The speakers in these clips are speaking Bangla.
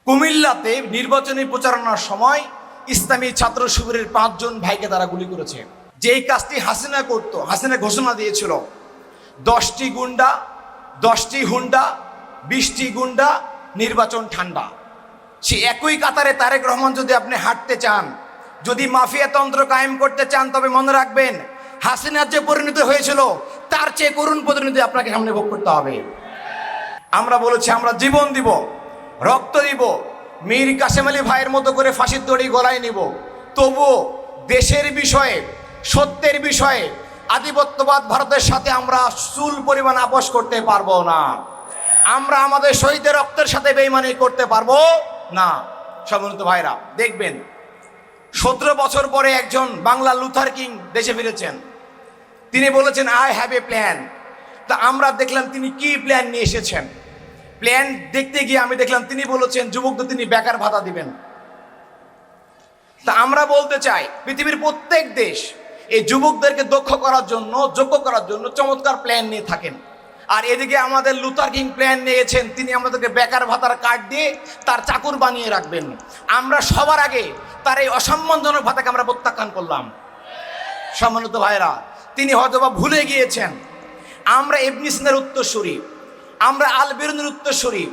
কুমিল্লাতে নির্বাচনী প্রচারণার সময় ইসলামী ছাত্র শিবিরের 5 জন ভাইকে তারা গুলি করেছে। যেই কাজটি হাসিনা করতো, হাসিনা ঘোষণা দিয়েছিল 10টি গুন্ডা, 10টি হুন্ডা, 20টি গুন্ডা, নির্বাচন ঠান্ডা। সে একই কাতারে তারেক রহমান যদি আপনি হাঁটতে চান, যদি মাফিয়াতন্ত্র কায়েম করতে চান, তবে মনে রাখবেন হাসিনার যে পরিণতি হয়েছিল তার চেয়ে করুণ পরিণতি আপনাকে সামনে ভোগ করতে হবে। আমরা বলেছি আমরা জীবন দিব, রক্ত দিব, মীর কাসেম আলী ভাইয়ের মতো করে ফাঁসির দড়ি গলায় নিব, তবুও দেশের বিষয়ে, সত্যের বিষয়ে আধিপত্যবাদ ভারতের সাথে আমরা চুল পরিমাণ আপোষ করতে পারবো না। আমরা আমাদের শহীদের রক্তের সাথে বেইমানি করতে পারবো না। সম্মানিত ভাইরা, দেখবেন 17 বছর পরে একজন বাংলা লুথার কিং দেশে ফিরেছেন। তিনি বলেছেন আই হ্যাভ এ প্ল্যান। তা আমরা দেখলাম তিনি কি প্ল্যান নিয়ে এসেছেন। প্ল্যান দেখতে গিয়ে আমি দেখলাম তিনি বলেছেন যুবকদের তিনি বেকার ভাতা দিবেন। তা আমরা বলতে চাই পৃথিবীর প্রত্যেক দেশ এই যুবকদেরকে দক্ষ করার জন্য, যোগ্য করার জন্য চমৎকার প্ল্যান নিয়ে থাকেন। আর এদিকে আমাদের লুথার কিং প্ল্যান নিয়েছেন, তিনি আমাদেরকে বেকার ভাতার কার্ড দিয়ে তার চাকর বানিয়ে রাখবেন। আমরা সবার আগে তার এই অসম্মানজনক ভাতাকে আমরা প্রত্যাখ্যান করলাম। সম্মানিত ভাইরা, তিনি হয়তোবা ভুলে গিয়েছেন আমরা ইবনে সিনার উত্তরসূরি, আমরা আল বেরুনির উত্তরসূরি,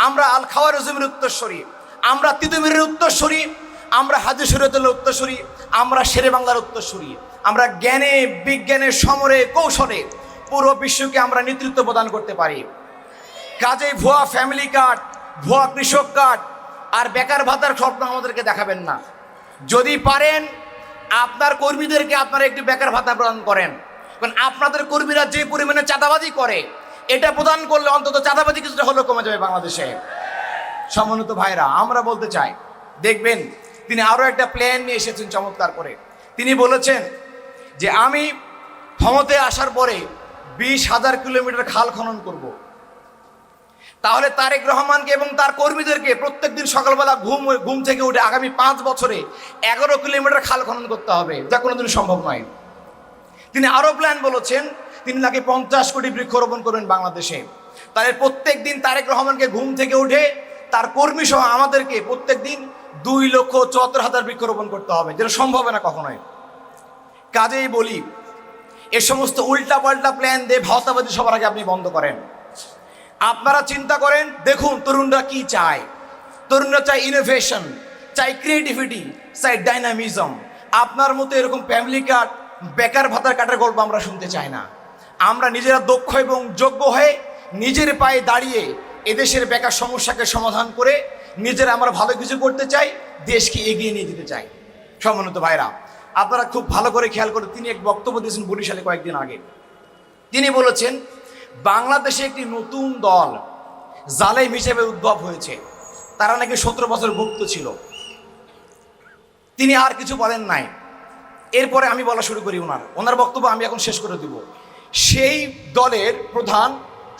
আমরা আল খাওয়ারিজমের উত্তরসূরি, আমরা তিতুমিরের উত্তরসূরি, আমরা হাজি শরীয়তুল্লাহর উত্তরসূরি, আমরা শেরে বাংলার উত্তরসূরি। আমরা জ্ঞানে, বিজ্ঞানে, সমরে, কৌশলে পুরো বিশ্বকে আমরা নেতৃত্ব প্রদান করতে পারি। কাজেই ভুয়া ফ্যামিলি কার্ড, ভুয়া কৃষক কার্ড আর বেকার ভাতার স্বপ্ন আমাদেরকে দেখাবেন না। যদি পারেন আপনার কর্মীদেরকে আপনারা একটু বেকার ভাতা প্রদান করেন, কারণ আপনাদের কর্মীরা যে পরিমাণে চাঁদাবাজি করে, এটা প্রদান করলে অন্তত চাঁদাবাজি কিছুটা হলেও কমে যাবে বাংলাদেশে। সম্মানিত ভাইরা, আমরা বলতে চাই, দেখবেন তিনি আরও একটা প্ল্যান নিয়ে এসেছেন চমৎকার করে। তিনি বলেছেন যে আমি ক্ষমতায় আসার পরে 20,000 কিলোমিটার খাল খনন করব। তাহলে তারেক রহমানকে এবং তার কর্মীদেরকে প্রত্যেকদিন সকালবেলা ঘুম থেকে উঠে আগামী 5 বছরে 11 কিলোমিটার খাল খনন করতে হবে, যা কোনোদিন সম্ভব নয়। তিনি আরও প্ল্যান বলেছেন, তিনি নাকি 50 কোটি বৃক্ষরোপণ করবেন বাংলাদেশে। তাহলে প্রত্যেক দিন তারেক রহমানকে ঘুম থেকে উঠে তার কর্মী সহ আমাদেরকে প্রত্যেক দিন 2,74,000 বৃক্ষরোপণ করতে হবে, যেটা সম্ভব না কখনোই। কাজেই বলি, এ সমস্ত উল্টাপাল্টা প্ল্যান দিয়ে ভাওতাবাজি সবার আগে আপনি বন্ধ করেন। আপনারা চিন্তা করেন, দেখুন তরুণরা কি চায়। তরুণরা চায় ইনোভেশন, চাই ক্রিয়েটিভিটি, চাই ডাইনামিজম। আপনার মতো এরকম ফ্যামিলি কার্ড, বেকার ভাতার কাটার গল্প আমরা শুনতে চাই না। আমরা নিজেরা দক্ষ এবং যোগ্য হয়ে নিজের পায়ে দাঁড়িয়ে এদেশের বেকার সমস্যাকে সমাধান করে নিজেরা আমরা ভালো কিছু করতে চাই, দেশকে এগিয়ে নিয়ে যেতে চাই। সম্মানিত ভাইরা, আপনারা খুব ভালো করে খেয়াল করে, তিনি এক বক্তব্য দিয়েছেন বরিশালে কয়েকদিন আগে। তিনি বলেছেন বাংলাদেশে একটি নতুন দল জালেম হিসেবে উদ্ভব হয়েছে, তারা নাকি 17 বছর গুপ্ত ছিল। তিনি আর কিছু বলেন নাই। এরপরে আমি বলা শুরু করি ওনার বক্তব্য আমি এখন শেষ করে দিব। সেই দলের প্রধান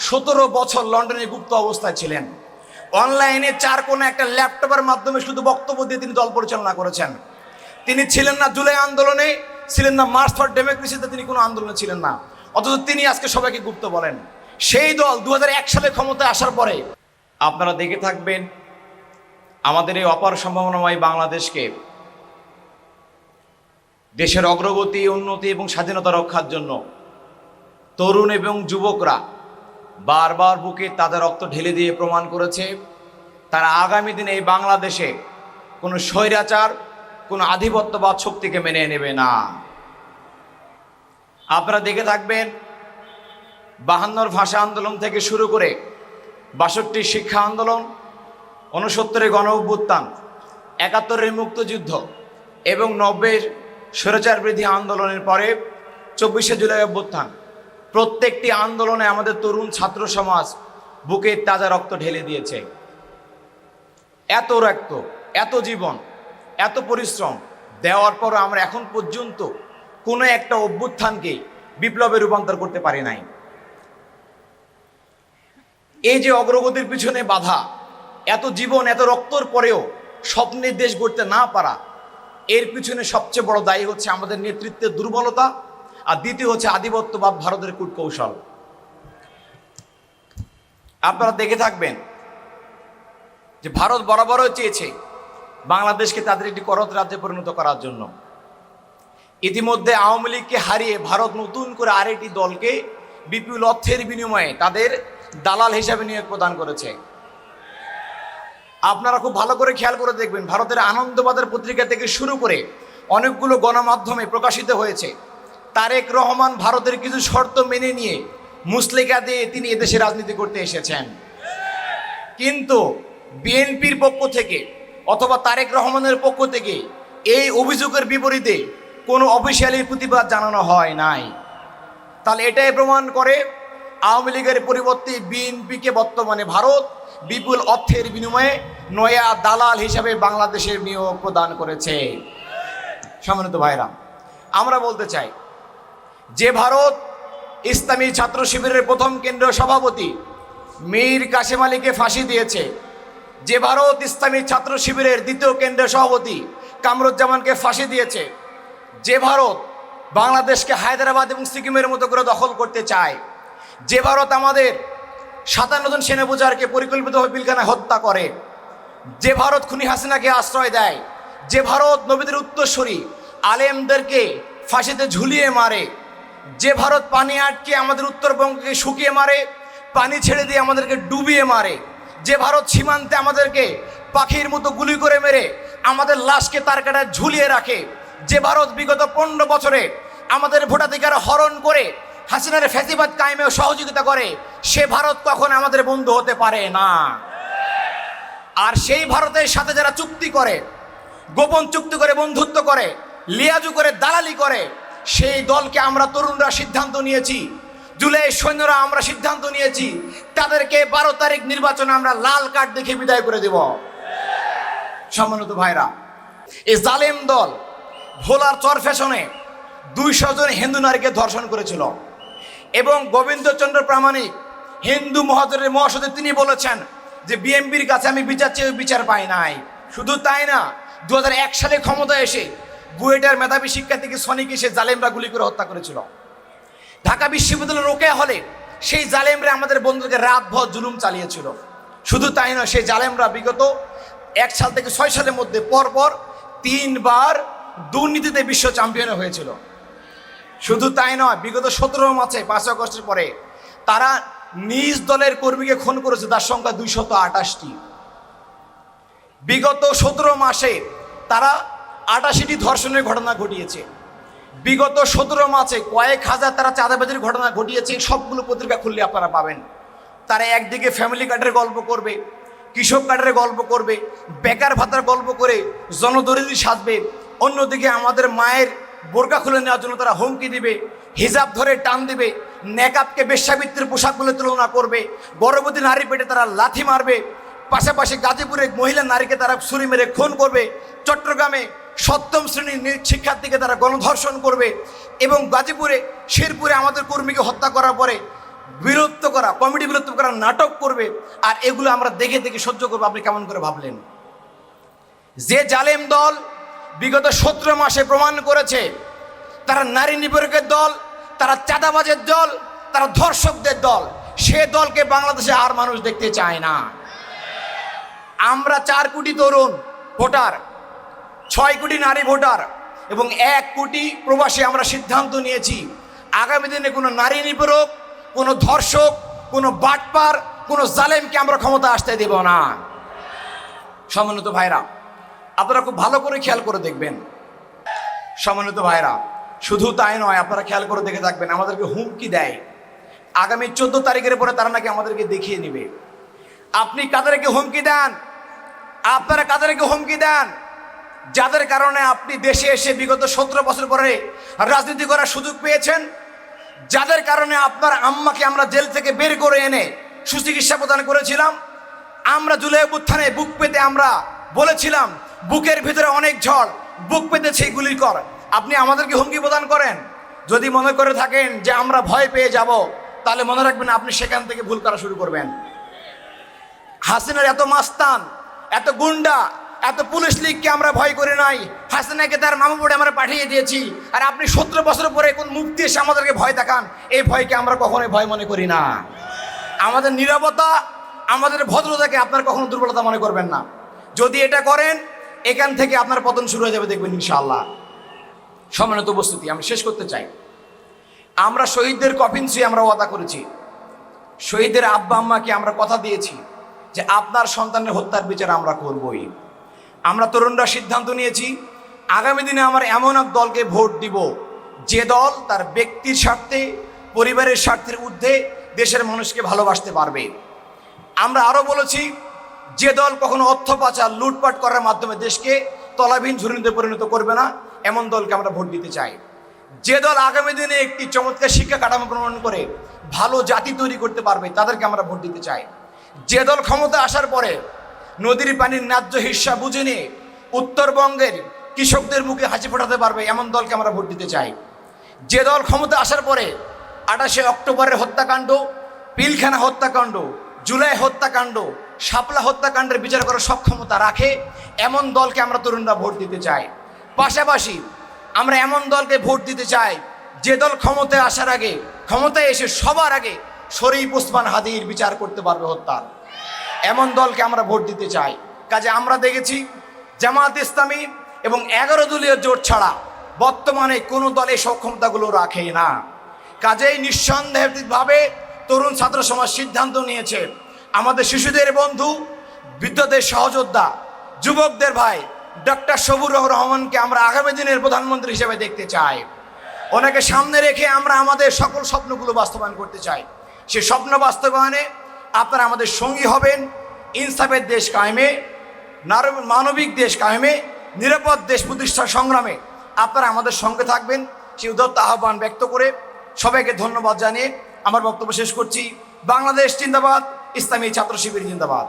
17 বছর লন্ডনে গুপ্ত অবস্থায় ছিলেন। অনলাইনে 4 কোণে একটা ল্যাপটপের মাধ্যমে শুধু বক্তব্য দিয়ে তিনি দল পরিচালনা করেছেন। তিনি ছিলেন না জুলাই আন্দোলনে, ছিলেন না মার্চ ফর ডেমোক্রেসিতে, তিনি কোনো আন্দোলনে ছিলেন না, অথচ তিনি আজকে সবাইকে গুপ্ত বলেন। সেই দল 2001 সালে ক্ষমতায় আসার পরে আপনারা দেখে থাকবেন আমাদের এই অপার সম্ভাবনাময় বাংলাদেশকে দেশের অগ্রগতি, উন্নতি এবং স্বাধীনতা রক্ষার জন্য তরুণ এবং যুবকরা বারবার বুকে তাদের রক্ত ঢেলে দিয়ে প্রমাণ করেছে তারা আগামী দিনে এই বাংলাদেশে কোনো স্বৈরাচার, কোনো আধিপত্যবাদ শক্তিকে মেনে নেবে না। আপনারা দেখে থাকবেন 52 ভাষা আন্দোলন থেকে শুরু করে 62 শিক্ষা আন্দোলন, 69 গণ অভ্যুত্থান, 71 মুক্তিযুদ্ধ এবং 90 স্বৈরাচার বিরোধী আন্দোলনের পরে 24শে জুলাই অভ্যুত্থান, প্রত্যেকটি আন্দোলনে আমাদের তরুণ ছাত্র সমাজ বুকে তাজা রক্ত ঢেলে দিয়েছে। এত রক্ত, এত জীবন, এত পরিশ্রম দেওয়ার পর আমরা এখন পর্যন্ত কোনো একটা অভ্যুত্থানকে বিপ্লবে রূপান্তর করতে পারি নাই। এই যে অগ্রগতির পিছনে বাধা, এত জীবন, এত রক্তর পরেও স্বপ্নের দেশ গড়তে না পারা, এর পিছনে সবচেয়ে বড় দায়ী হচ্ছে আমাদের নেতৃত্বের দুর্বলতা, আর দ্বিতীয় হচ্ছে আধিপত্যবাদ ভারতের কূটকৌশল। আপনারা দেখে থাকবেন যে যে ভারত বরাবরও চেয়েছে বাংলাদেশকে তাদের একটি করদ রাজ্যে পরিণত করার জন্য। ইতিমধ্যে আওয়ামী লীগকে হারিয়ে ভারত নতুন করে আরেকটি দলকে বিপুল অর্থের বিনিময়ে তাদের দালাল হিসাবে নিয়োগ প্রদান করেছে। আপনারা খুব ভালো করে খেয়াল করে দেখবেন, ভারতের আনন্দবাজার পত্রিকা থেকে শুরু করে অনেকগুলো গণমাধ্যমে প্রকাশিত হয়েছে তারেক রহমান ভারতের কিছু শর্ত মেনে নিয়ে মুসলেকা দিয়ে তিনি এদেশে রাজনীতি করতে এসেছেন। কিন্তু বিএনপির পক্ষ থেকে অথবা তারেক রহমানের পক্ষ থেকে এই অভিযোগের বিপরীতে কোনো অফিসিয়ালি প্রতিবাদ জানানো হয় নাই। তাহলে এটাই প্রমাণ করে আওয়ামী লীগের পরিবর্তে বিএনপিকে বর্তমানে ভারত বিপুল অর্থের বিনিময়ে নয়া দালাল হিসাবে বাংলাদেশের নিয়োগ প্রদান করেছে। সম্মানিত ভাইরা, আমরা বলতে চাই যে ভারত ইসলামী ছাত্র শিবিরের প্রথম কেন্দ্রীয় সভাপতি মীর কাসেম আলীকে ফাঁসি দিয়েছে, যে ভারত ইসলামী ছাত্র শিবিরের দ্বিতীয় কেন্দ্রীয় সভাপতি কামরুজ্জামানকে ফাঁসি দিয়েছে, যে ভারত বাংলাদেশকে হায়দ্রাবাদ এবং সিকিমের মতো করে দখল করতে চায়, যে ভারত আমাদের 57 জন সেনাপূজারকে পরিকল্পিতভাবে পিলখানায় হত্যা করে, যে ভারত খুনি হাসিনাকে আশ্রয় দেয়, যে ভারত নবীদের উত্তরসূরি আলেমদেরকে ফাঁসিতে ঝুলিয়ে মারে, যে ভারত পানি আটকে আমাদের উত্তরবঙ্গকে শুকিয়ে মারে, পানি ছেড়ে দিয়ে আমাদেরকে ডুবিয়ে মারে, যে ভারত সীমান্তে আমাদেরকে পাখির মতো গুলি করে মেরে আমাদের লাশকে তার কাটায় ঝুলিয়ে রাখে, যে ভারত বিগত 15 বছরে আমাদের ভোটাধিকার হরণ করে হাসিনার ফ্যাসিবাদ কায়েমেও সহযোগিতা করে, সে ভারত কখনো আমাদের বন্ধু হতে পারে না। আর সেই ভারতের সাথে যারা চুক্তি করে, গোপন চুক্তি করে, বন্ধুত্ব করে, লিয়াজু করে, দালালি করে, সেই দলকে আমরা তরুণরা সিদ্ধান্ত নিয়েছি, জুলাই সৈন্যরা আমরা সিদ্ধান্ত নিয়েছি তাদেরকে 12 তারিখ নির্বাচনে আমরা লাল কার্ড দেখে বিদায় করে দেব। সম্মানিত ভাইরা, এই জালেম দল ভোলার চর ফ্যাশনে 200 জন হিন্দু নারীকে ধর্ষণ করেছিল এবং গোবিন্দচন্দ্র প্রামাণিক হিন্দু মহাজনের মহাসচিব তিনি বলেছেন যে বিএনপির কাছে আমি বিচার চেয়ে বিচার পাই নাই। শুধু তাই না, 2001 সালে ক্ষমতায় এসে বুয়েটের মেধাবী শিক্ষার্থীকে সনিকে সে জালেমরা গুলি করে হত্যা করেছিল। ঢাকা বিশ্ববিদ্যালয়ের রোকেয়া হলে সেই জালেমরা আমাদের বন্ধুকে রাতভর জুলুম চালিয়েছিল। শুধু তাই নয়, সেই জালেমরা বিগত 1 সাল থেকে 6 সালের মধ্যে পরপর 3 বার দুর্নীতিতে বিশ্ব চ্যাম্পিয়ন হয়েছিল। শুধু তাই নয়, বিগত 17 মাসে 5 আগস্টের পরে তারা নিজ দলের কর্মীকে খুন করেছে, তার সংখ্যা 228টি। বিগত 17 মাসে তারা 88টি ধর্ষণের ঘটনা ঘটিয়েছে। বিগত 17 মাসে কয়েক হাজার তারা চাঁদাবাজির ঘটনা ঘটিয়েছে। সবগুলো পত্রিকা খুললে আপনারা পাবেন। তারা একদিকে ফ্যামিলি কার্ডের গল্প করবে, কৃষক কার্ডের গল্প করবে, বেকার ভাতার গল্প করে জনদরিদ্র সাজবে, অন্যদিকে আমাদের মায়ের বোরকা খুলে নেওয়ার জন্য তারা হুমকি দিবে, হিজাব ধরে টান দিবে, নেকাবকে বেশ্যাবৃত্তির পোশাক বলে তুলনা করবে, গর্ভবতী নারী পেটে তারা লাথি মারবে, পাশাপাশি গাজীপুরে মহিলা নারীকে তারা ছুরি মেরে খুন করবে, চট্টগ্রামে 7ম শ্রেণীর শিক্ষার্থীকে তারা গণধর্ষণ করবে এবং গাজীপুরে শেরপুরে আমাদের কর্মীকে হত্যা করার পরে বিলুপ্ত করা, কমিটি বিলুপ্ত করার নাটক করবে। আর এগুলো আমরা দেখে দেখে সহ্য করবো। আপনি কেমন করে ভাবলেন? যে জালেম দল বিগত 17 মাসে প্রমাণ করেছে তারা নারী নিপীড়কের দল, তারা চাঁদাবাজের দল, তারা ধর্ষকদের দল, সে দলকে বাংলাদেশে আর মানুষ দেখতে চায় না। আমরা 4 কোটি তরুণ ভোটার, 6 কোটি নারী ভোটার এবং 1 কোটি প্রবাসী আমরা সিদ্ধান্ত নিয়েছি আগামী দিনে কোনো নারী নিপীড়ক, কোনো ধর্ষক, কোনো বাটপার, কোনো জালেমকে আমরা ক্ষমতা আসতে দেব না। সম্মানিত ভাইরা, আপনারা খুব ভালো করে খেয়াল করে দেখবেন। সম্মানিত ভাইরা, শুধু তাই নয়, আপনারা খেয়াল করে দেখে থাকবেন, আমাদেরকে হুমকি দেয় আগামী 14 তারিখের পরে তারা নাকি আমাদেরকে দেখিয়ে নেবে। আপনি কাদেরকে হুমকি দেন? আপনারা কাদেরকে হুমকি দেন? যাদের কারণে আপনি দেশে এসে বিগত 17 বছর পরে রাজনীতি করার সুযোগ পেয়েছেন, যাদের কারণে আপনার আম্মাকে আমরা জেল থেকে বের করে এনে সুচিকিৎসা প্রদান করেছিলাম, আমরা জুলাই অভ্যুত্থানে বুক পেতে আমরা বলেছিলাম বুকের ভিতরে অনেক ঝড়, বুক পেতে সেই গুলি কর। আপনি আমাদেরকে হুমকি প্রদান করেন। যদি মনে করে থাকেন যে আমরা ভয় পেয়ে যাব, তাহলে মনে রাখবেন আপনি সেখান থেকে ভুল করা শুরু করবেন। হাসিনার এত মাস্তান, এত গুন্ডা, এত পুলিশ লীগকে আমরা ভয় করে নাই, হাসিনাকে তার মামু বোর্ডে আমরা পাঠিয়ে দিয়েছি। আর আপনি 17 বছর পরে কোন মুক্তি এসে আমাদেরকে ভয় দেখান, এই ভয়কে আমরা কখনোই ভয় মনে করি না। আমাদের নীরবতা আমাদের ভদ্রতাকে আপনার কখনো দুর্বলতা মনে করবেন না। যদি এটা করেন, এখান থেকে আপনার পতন শুরু হয়ে যাবে, দেখবেন ইনশাআল্লাহ। সম্মানিত উপস্থিতি, আমি শেষ করতে চাই। আমরা শহীদদের কফিন ছুঁয়ে আমরা ওয়াদা করেছি, শহীদের আব্বা আম্মাকে আমরা কথা দিয়েছি যে আপনার সন্তানের হত্যার বিচার আমরা করবই। আমরা তরুণরা সিদ্ধান্ত নিয়েছি, আগামী দিনে আমরা এমন এক দলকে ভোট দিব যে দল তার ব্যক্তির স্বার্থে, পরিবারের স্বার্থের ঊর্ধ্বে দেশের মানুষকে ভালোবাসতে পারবে। আমরা আরও বলেছি, যে দল কখনো অর্থ পাচার, লুটপাট করার মাধ্যমে দেশকে তলাবিহীন ঝুড়িতে পরিণত করবে না, এমন দলকে আমরা ভোট দিতে চাই। যে দল আগামী দিনে একটি চমৎকার শিক্ষা কাঠামো প্রণয়ন করে ভালো জাতি তৈরি করতে পারবে, তাদেরকে আমরা ভোট দিতে চাই। যে দল ক্ষমতা আসার পরে নদীর পানির ন্যায্য হিস্সা বুঝে নিয়ে উত্তরবঙ্গের কৃষকদের মুখে হাসি ফোটাতে পারবে, এমন দলকে আমরা ভোট দিতে চাই। যে দল ক্ষমতা আসার পরে 28শে অক্টোবরের হত্যাকাণ্ড, পিলখানা হত্যাকাণ্ড, জুলাই হত্যাকাণ্ড, শাপলা হত্যাকাণ্ডের বিচার করার সক্ষমতা রাখে, এমন দলকে আমরা তরুণরা ভোট দিতে চাই। পাশাপাশি আমরা এমন দলকে ভোট দিতে চাই যে দল ক্ষমতায় আসার আগে, ক্ষমতায় এসে সবার আগে শরীফ ওসমান হাদির বিচার করতে পারবে হত্যার, এমন দলকে আমরা ভোট দিতে চাই। কাজে আমরা দেখেছি জামাত ইসলামী এবং 11 দলীয় জোট ছাড়া বর্তমানে কোনো দল এই সক্ষমতাগুলো রাখে না। কাজেই নিঃসন্দেহভাবে তরুণ ছাত্র সমাজ সিদ্ধান্ত নিয়েছে, আমাদের শিশুদের বন্ধু, বৃদ্ধদের সহযোদ্ধা, যুবকদের ভাই ডক্টর শফিকুর রহমানকে আমরা আগামী দিনের প্রধানমন্ত্রী হিসেবে দেখতে চাই। ওনাকে সামনে রেখে আমরা আমাদের সকল স্বপ্নগুলো বাস্তবায়ন করতে চাই। সে স্বপ্ন বাস্তবায়নে আপনারা আমাদের সঙ্গী হবেন। ইনসাফের দেশ কায়েমে, মানবিক দেশ কায়েমে, নিরাপদ দেশ প্রতিষ্ঠার সংগ্রামে আপনারা আমাদের সঙ্গে থাকবেন, সেই উদাত্ত আহ্বান ব্যক্ত করে সবাইকে ধন্যবাদ জানিয়ে আমার বক্তব্য শেষ করছি। বাংলাদেশ জিন্দাবাদ, ইসলামী ছাত্র শিবির জিন্দাবাদ।